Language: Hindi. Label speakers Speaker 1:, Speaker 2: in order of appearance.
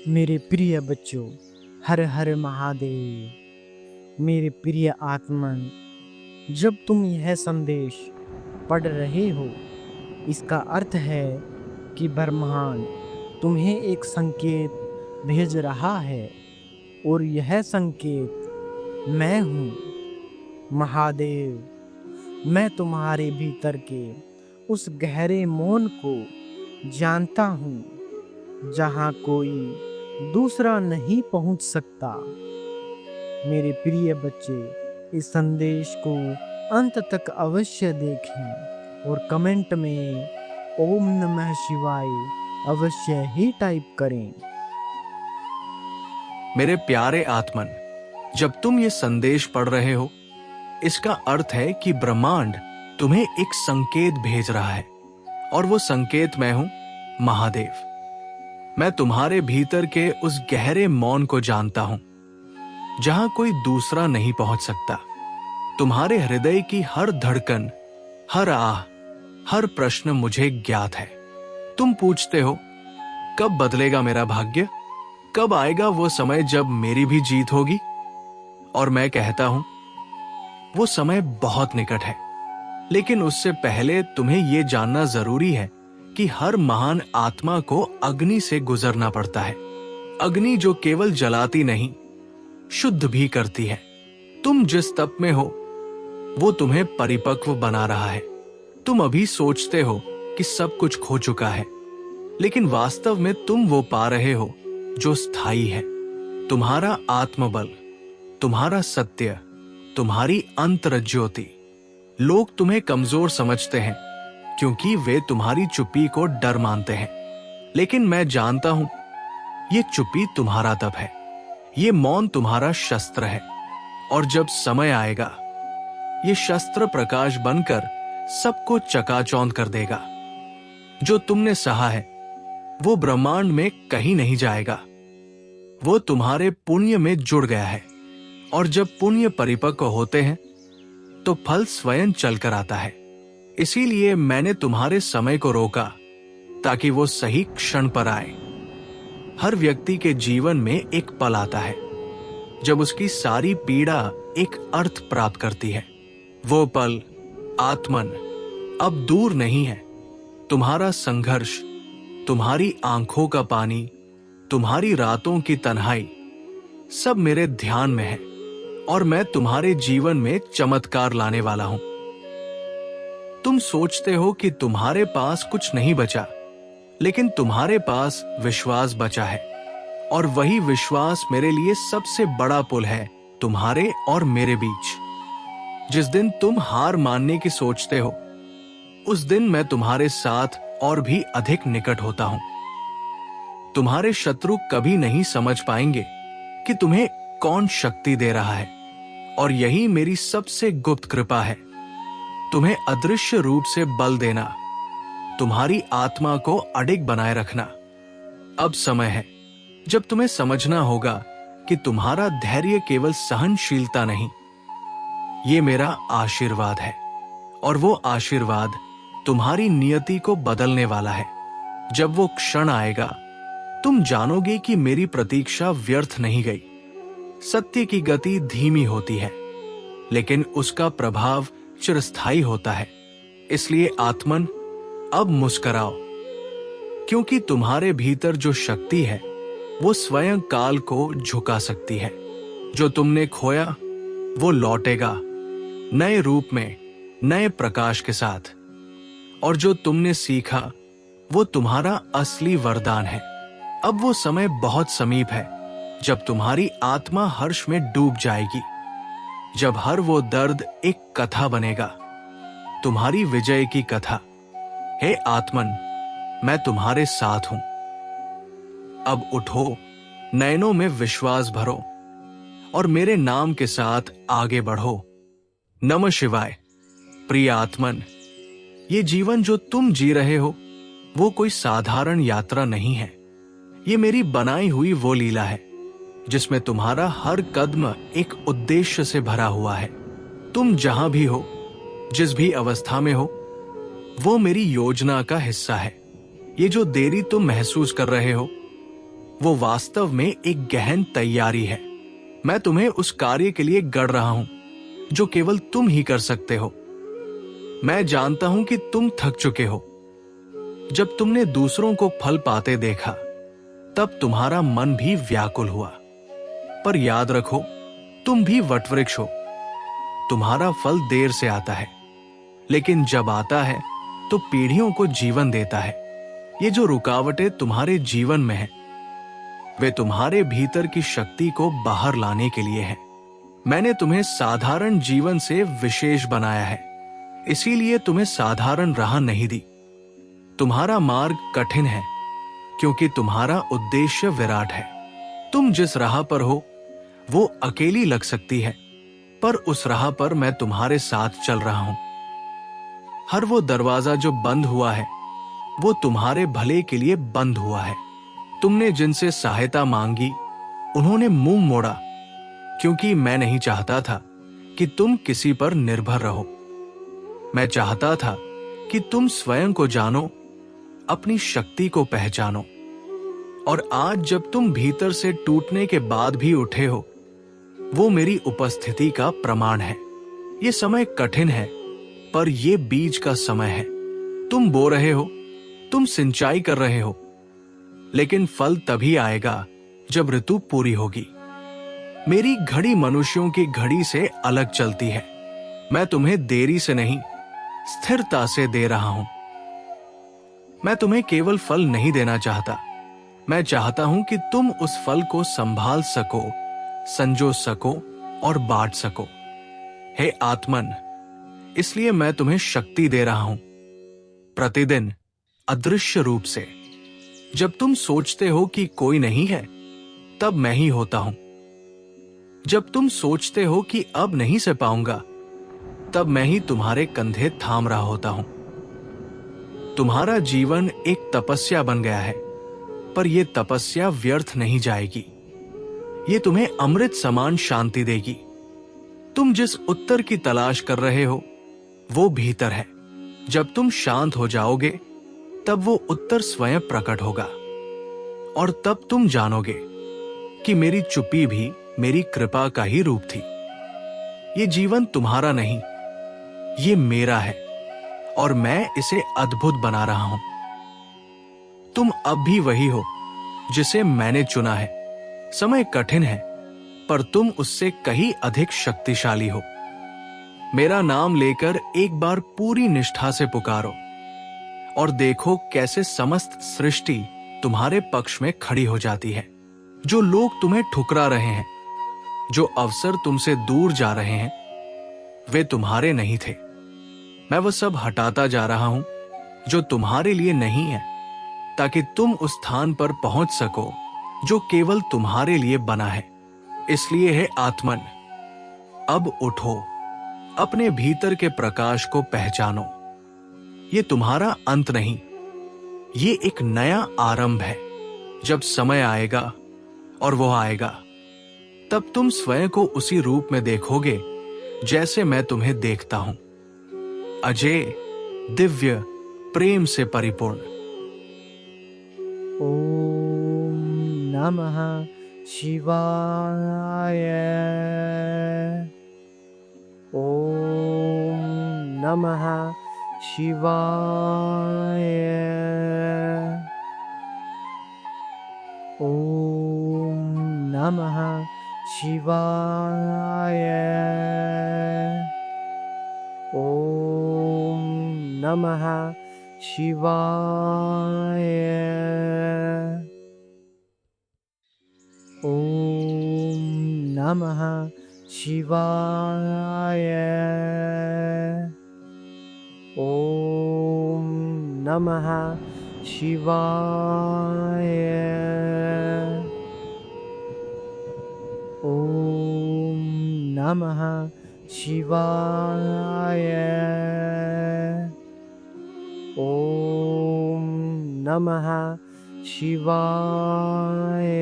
Speaker 1: मेरे प्रिय बच्चों, हर हर महादेव। मेरे प्रिय आत्मन, जब तुम यह संदेश पढ़ रहे हो, इसका अर्थ है कि ब्रह्मांड तुम्हें एक संकेत भेज रहा है, और यह संकेत मैं हूँ, महादेव। मैं तुम्हारे भीतर के उस गहरे मौन को जानता हूँ, जहाँ कोई दूसरा नहीं पहुंच सकता। मेरे प्रिय बच्चे, इस संदेश को अंत तक अवश्य देखें और कमेंट में ओम नमः शिवाय अवश्य ही टाइप करें।
Speaker 2: मेरे प्यारे आत्मन, जब तुम ये संदेश पढ़ रहे हो, इसका अर्थ है कि ब्रह्मांड तुम्हें एक संकेत भेज रहा है, और वो संकेत मैं हूं, महादेव। मैं तुम्हारे भीतर के उस गहरे मौन को जानता हूं, जहां कोई दूसरा नहीं पहुंच सकता। तुम्हारे हृदय की हर धड़कन, हर आह, हर प्रश्न मुझे ज्ञात है। तुम पूछते हो, कब बदलेगा मेरा भाग्य? कब आएगा वो समय जब मेरी भी जीत होगी? और मैं कहता हूं, वो समय बहुत निकट है। लेकिन उससे पहले तुम्हें यह जानना जरूरी है कि हर महान आत्मा को अग्नि से गुजरना पड़ता है। अग्नि जो केवल जलाती नहीं, शुद्ध भी करती है। तुम जिस तप में हो, वो तुम्हें परिपक्व बना रहा है। तुम अभी सोचते हो कि सब कुछ खो चुका है, लेकिन वास्तव में तुम वो पा रहे हो जो स्थायी है। तुम्हारा आत्मबल, तुम्हारा सत्य, तुम्हारी अंतर ज्योति। लोग तुम्हें कमजोर समझते हैं क्योंकि वे तुम्हारी चुप्पी को डर मानते हैं, लेकिन मैं जानता हूं, ये चुप्पी तुम्हारा तप है, ये मौन तुम्हारा शस्त्र है। और जब समय आएगा, ये शस्त्र प्रकाश बनकर सबको चकाचौंध कर देगा। जो तुमने सहा है, वो ब्रह्मांड में कहीं नहीं जाएगा। वो तुम्हारे पुण्य में जुड़ गया है, और जब पुण्य परिपक्व होते हैं, तो फल स्वयं चलकर आता है। इसीलिए मैंने तुम्हारे समय को रोका, ताकि वो सही क्षण पर आए। हर व्यक्ति के जीवन में एक पल आता है जब उसकी सारी पीड़ा एक अर्थ प्राप्त करती है। वो पल, आत्मन, अब दूर नहीं है। तुम्हारा संघर्ष, तुम्हारी आंखों का पानी, तुम्हारी रातों की तन्हाई, सब मेरे ध्यान में है, और मैं तुम्हारे जीवन में चमत्कार लाने वाला हूं। तुम सोचते हो कि तुम्हारे पास कुछ नहीं बचा, लेकिन तुम्हारे पास विश्वास बचा है, और वही विश्वास मेरे लिए सबसे बड़ा पुल है तुम्हारे और मेरे बीच। जिस दिन तुम हार मानने की सोचते हो, उस दिन मैं तुम्हारे साथ और भी अधिक निकट होता हूं। तुम्हारे शत्रु कभी नहीं समझ पाएंगे कि तुम्हें कौन शक्ति दे रहा है, और यही मेरी सबसे गुप्त कृपा है, तुम्हें अदृश्य रूप से बल देना, तुम्हारी आत्मा को अडिग बनाए रखना। अब समय है जब तुम्हें समझना होगा कि तुम्हारा धैर्य केवल सहनशीलता नहीं, ये मेरा आशीर्वाद है, और वो आशीर्वाद तुम्हारी नियति को बदलने वाला है। जब वो क्षण आएगा, तुम जानोगे कि मेरी प्रतीक्षा व्यर्थ नहीं गई। सत्य की गति धीमी होती है, लेकिन उसका प्रभाव चिरस्थायी होता है। इसलिए आत्मन, अब मुस्कुराओ, क्योंकि तुम्हारे भीतर जो शक्ति है, वो स्वयं काल को झुका सकती है। जो तुमने खोया, वो लौटेगा, नए रूप में, नए प्रकाश के साथ। और जो तुमने सीखा, वो तुम्हारा असली वरदान है। अब वो समय बहुत समीप है जब तुम्हारी आत्मा हर्ष में डूब जाएगी, जब हर वो दर्द एक कथा बनेगा, तुम्हारी विजय की कथा। हे आत्मन, मैं तुम्हारे साथ हूं। अब उठो, नयनों में विश्वास भरो, और मेरे नाम के साथ आगे बढ़ो। नमः शिवाय। प्रिय आत्मन, ये जीवन जो तुम जी रहे हो, वो कोई साधारण यात्रा नहीं है। ये मेरी बनाई हुई वो लीला है, जिसमें तुम्हारा हर कदम एक उद्देश्य से भरा हुआ है। तुम जहां भी हो, जिस भी अवस्था में हो, वो मेरी योजना का हिस्सा है। ये जो देरी तुम महसूस कर रहे हो, वो वास्तव में एक गहन तैयारी है। मैं तुम्हें उस कार्य के लिए गढ़ रहा हूं जो केवल तुम ही कर सकते हो। मैं जानता हूं कि तुम थक चुके हो। जब तुमने दूसरों को फल पाते देखा, तब तुम्हारा मन भी व्याकुल हुआ। पर याद रखो, तुम भी वटवृक्ष हो। तुम्हारा फल देर से आता है, लेकिन जब आता है तो पीढ़ियों को जीवन देता है। ये जो रुकावटें तुम्हारे जीवन में हैं, वे तुम्हारे भीतर की शक्ति को बाहर लाने के लिए हैं। मैंने तुम्हें साधारण जीवन से विशेष बनाया है, इसीलिए तुम्हें साधारण राह नहीं दी। तुम्हारा मार्ग कठिन है क्योंकि तुम्हारा उद्देश्य विराट है। तुम जिस राह पर हो वो अकेली लग सकती है, पर उस राह पर मैं तुम्हारे साथ चल रहा हूं। हर वो दरवाजा जो बंद हुआ है, वो तुम्हारे भले के लिए बंद हुआ है। तुमने जिनसे सहायता मांगी, उन्होंने मुंह मोड़ा, क्योंकि मैं नहीं चाहता था कि तुम किसी पर निर्भर रहो। मैं चाहता था कि तुम स्वयं को जानो, अपनी शक्ति को पहचानो। और आज जब तुम भीतर से टूटने के बाद भी उठे हो, वो मेरी उपस्थिति का प्रमाण है। ये समय कठिन है, पर ये बीज का समय है। तुम बो रहे हो, तुम सिंचाई कर रहे हो, लेकिन फल तभी आएगा जब ऋतु पूरी होगी। मेरी घड़ी मनुष्यों की घड़ी से अलग चलती है। मैं तुम्हें देरी से नहीं, स्थिरता से दे रहा हूं। मैं तुम्हें केवल फल नहीं देना चाहता, मैं चाहता हूं कि तुम उस फल को संभाल सको, संजो सको और बांट सको। हे आत्मन, इसलिए मैं तुम्हें शक्ति दे रहा हूं, प्रतिदिन अदृश्य रूप से। जब तुम सोचते हो कि कोई नहीं है, तब मैं ही होता हूं। जब तुम सोचते हो कि अब नहीं सह पाऊंगा, तब मैं ही तुम्हारे कंधे थाम रहा होता हूं। तुम्हारा जीवन एक तपस्या बन गया है, पर यह तपस्या व्यर्थ नहीं जाएगी। ये तुम्हें अमृत समान शांति देगी। तुम जिस उत्तर की तलाश कर रहे हो, वो भीतर है। जब तुम शांत हो जाओगे, तब वो उत्तर स्वयं प्रकट होगा, और तब तुम जानोगे कि मेरी चुप्पी भी मेरी कृपा का ही रूप थी। ये जीवन तुम्हारा नहीं, ये मेरा है, और मैं इसे अद्भुत बना रहा हूं। तुम अब भी वही हो जिसे मैंने चुना है। समय कठिन है, पर तुम उससे कहीं अधिक शक्तिशाली हो। मेरा नाम लेकर एक बार पूरी निष्ठा से पुकारो, और देखो कैसे समस्त सृष्टि तुम्हारे पक्ष में खड़ी हो जाती है। जो लोग तुम्हें ठुकरा रहे हैं, जो अवसर तुमसे दूर जा रहे हैं, वे तुम्हारे नहीं थे। मैं वह सब हटाता जा रहा हूं जो तुम्हारे लिए नहीं है, ताकि तुम उस स्थान पर पहुंच सको जो केवल तुम्हारे लिए बना है। इसलिए है आत्मन, अब उठो, अपने भीतर के प्रकाश को पहचानो। ये तुम्हारा अंत नहीं, ये एक नया आरंभ है। जब समय आएगा, और वो आएगा, तब तुम स्वयं को उसी रूप में देखोगे जैसे मैं तुम्हें देखता हूं, अजय, दिव्य, प्रेम से परिपूर्ण।
Speaker 1: ओम नमः शिवाय। ओम नमः शिवाय। ओम नमः शिवाय। ओम नमः शिवाय। ओम नमः शिवाय। ओम नमः शिवाय। ओम नमः शिवाय। ओम नमः शिवाय।